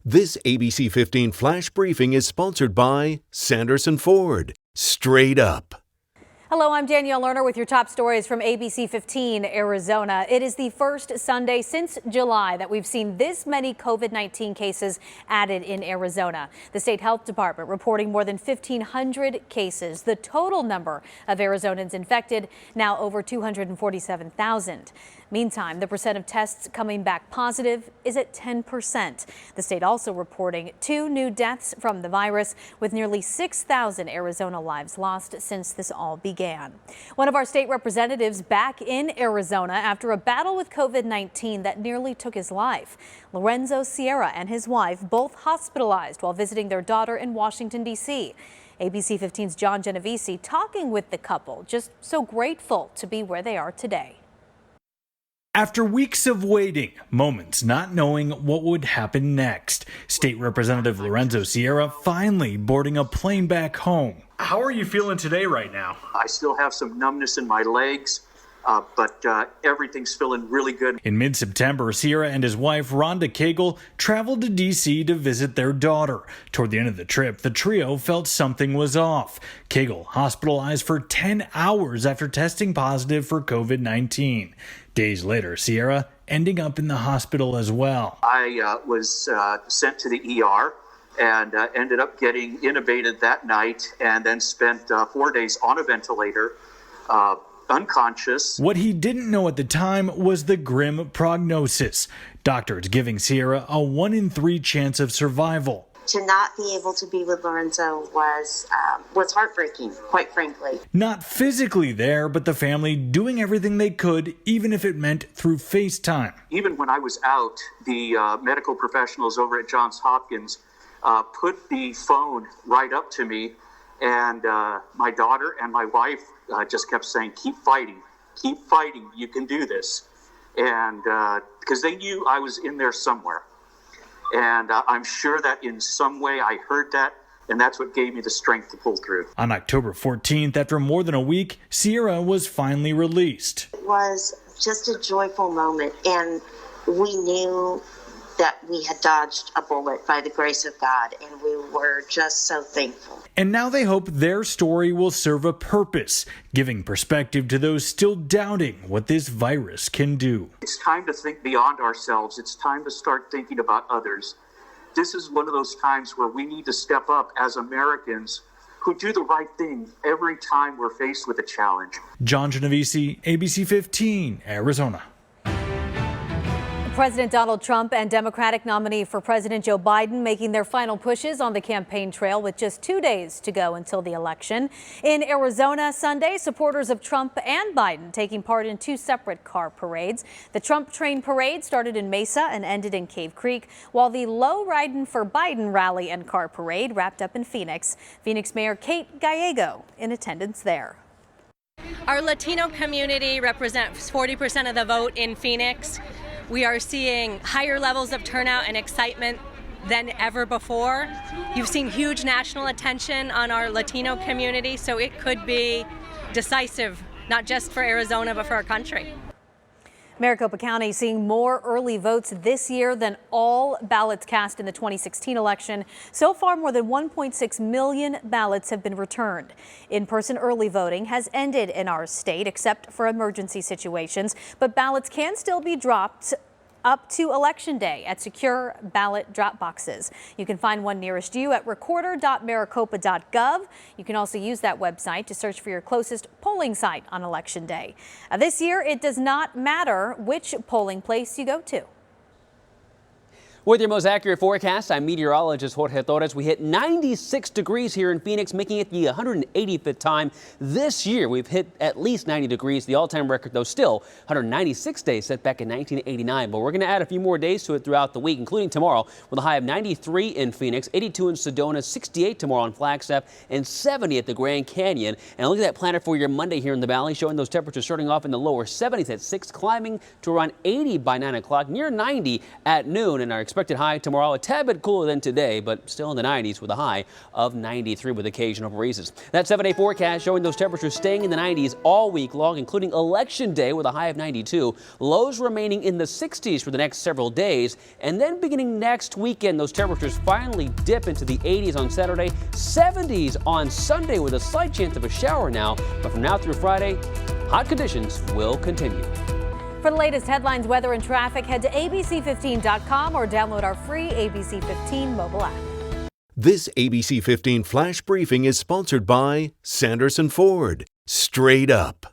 This ABC 15 Flash Briefing is sponsored by Sanderson Ford. Straight up. Hello, I'm Danielle Lerner with your top stories from ABC15 Arizona. It is the first Sunday since July that we've seen this many COVID-19 cases added in Arizona. The state health department reporting more than 1,500 cases. The total number of Arizonans infected now over 247,000. Meantime, the percent of tests coming back positive is at 10%. The state also reporting 2 new deaths from the virus, with nearly 6,000 Arizona lives lost since this all began. One of our state representatives back in Arizona after a battle with COVID-19 that nearly took his life. Lorenzo Sierra and his wife both hospitalized while visiting their daughter in Washington, D.C. ABC 15's John Genovese talking with the couple, just so grateful to be where they are today. After weeks of waiting, moments not knowing what would happen next, State Representative Lorenzo Sierra finally boarding a plane back home. How are you feeling today right now? I still have some numbness in my legs, but everything's feeling really good. In mid-September, Sierra and his wife, Rhonda Cagle, traveled to D.C. to visit their daughter. Toward the end of the trip, the trio felt something was off. Cagle hospitalized for 10 hours after testing positive for COVID-19. Days later, Sierra ending up in the hospital as well. I was sent to the ER and ended up getting intubated that night and then spent 4 days on a ventilator, unconscious. What he didn't know at the time was the grim prognosis. Doctors giving Sierra a 1 in 3 chance of survival. To not be able to be with Lorenzo was heartbreaking, quite frankly. Not physically there, but the family doing everything they could, even if it meant through FaceTime. Even when I was out, the medical professionals over at Johns Hopkins put the phone right up to me, and my daughter and my wife just kept saying, keep fighting, you can do this. And because they knew I was in there somewhere. And I'm sure that in some way I heard that, and that's what gave me the strength to pull through. On October 14th, after more than a week, Sierra was finally released. It was just a joyful moment, and we knew that we had dodged a bullet by the grace of God, and we were just so thankful. And now they hope their story will serve a purpose, giving perspective to those still doubting what this virus can do. It's time to think beyond ourselves. It's time to start thinking about others. This is one of those times where we need to step up as Americans who do the right thing every time we're faced with a challenge. John Genovese, ABC 15, Arizona. President Donald Trump and Democratic nominee for President Joe Biden making their final pushes on the campaign trail with just 2 days to go until the election. In Arizona Sunday, supporters of Trump and Biden taking part in 2 separate car parades. The Trump Train Parade started in Mesa and ended in Cave Creek, while the Low Ridin' for Biden rally and car parade wrapped up in Phoenix. Phoenix Mayor Kate Gallego in attendance there. Our Latino community represents 40% of the vote in Phoenix. We are seeing higher levels of turnout and excitement than ever before. You've seen huge national attention on our Latino community, so it could be decisive, not just for Arizona, but for our country. Maricopa County seeing more early votes this year than all ballots cast in the 2016 election. So far, more than 1.6 million ballots have been returned. In-person early voting has ended in our state, except for emergency situations, but ballots can still be dropped up to Election Day at secure ballot drop boxes. You can find one nearest you at recorder.maricopa.gov. You can also use that website to search for your closest polling site on Election Day. This year, it does not matter which polling place you go to. With your most accurate forecast, I'm meteorologist Jorge Torres. We hit 96 degrees here in Phoenix, making it the 185th time this year we've hit at least 90 degrees. The all-time record, though, still 196 days set back in 1989. But we're going to add a few more days to it throughout the week, including tomorrow with a high of 93 in Phoenix, 82 in Sedona, 68 tomorrow in Flagstaff, and 70 at the Grand Canyon. And look at that planner for your Monday here in the Valley, showing those temperatures starting off in the lower 70s at 6, climbing to around 80 by 9 o'clock, near 90 at noon. And our expected high tomorrow, a tad bit cooler than today, but still in the 90s with a high of 93 with occasional breezes. That 7-day forecast showing those temperatures staying in the 90s all week long, including Election Day with a high of 92. Lows remaining in the 60s for the next several days. And then beginning next weekend, those temperatures finally dip into the 80s on Saturday, 70s on Sunday with a slight chance of a shower now. But from now through Friday, hot conditions will continue. For the latest headlines, weather and traffic, head to ABC15.com or download our free ABC15 mobile app. This ABC 15 Flash Briefing is sponsored by Sanderson Ford. Straight up.